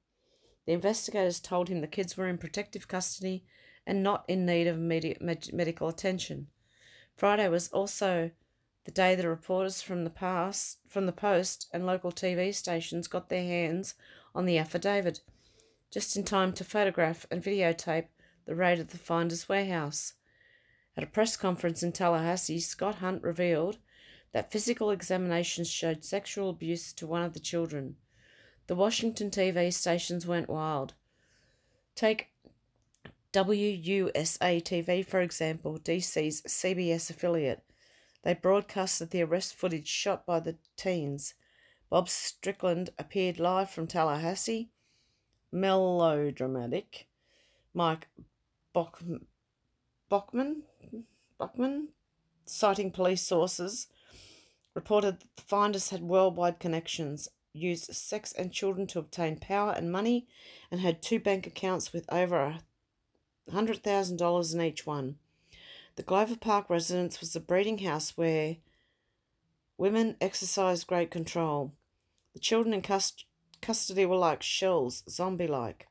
The investigators told him the kids were in protective custody and not in need of immediate medical attention. Friday was also the day the reporters from the Post and local TV stations got their hands on the affidavit, just in time to photograph and videotape the raid of the finder's warehouse. At a press conference in Tallahassee, Scott Hunt revealed that physical examinations showed sexual abuse to one of the children. The Washington TV stations went wild. Take WUSA TV, for example, DC's CBS affiliate. They broadcasted the arrest footage shot by the teens. Bob Strickland appeared live from Tallahassee. melodramatic Mike Bachman, citing police sources, reported that the finders had worldwide connections, used sex and children to obtain power and money, and had 2 bank accounts with over $100,000 in each one. The Glover Park residence was a breeding house where women exercised great control. The children in custody were like shells, zombie-like.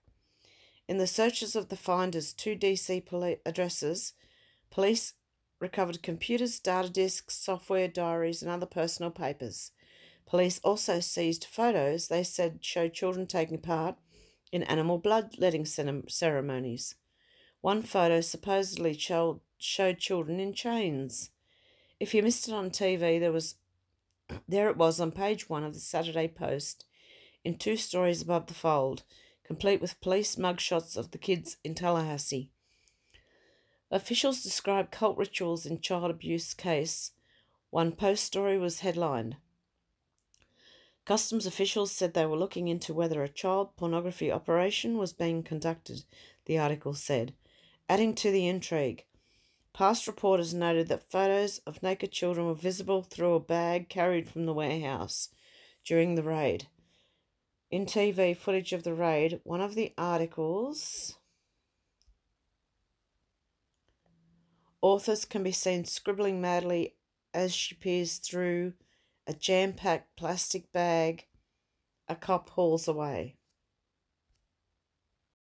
In the searches of the finders' 2 DC addresses, police recovered computers, data disks, software, diaries, and other personal papers. Police also seized photos they said showed children taking part in animal bloodletting ceremonies. One photo supposedly showed children in chains. If you missed it on TV, there it was on page 1 of the Saturday Post, in 2 stories above the fold, complete with police mugshots of the kids in Tallahassee. Officials described cult rituals in child abuse case. One Post story was headlined, "Customs officials said they were looking into whether a child pornography operation was being conducted," the article said. Adding to the intrigue, past reporters noted that photos of naked children were visible through a bag carried from the warehouse during the raid. In TV footage of the raid, one of the articles authors can be seen scribbling madly as she peers through a jam-packed plastic bag a cop hauls away.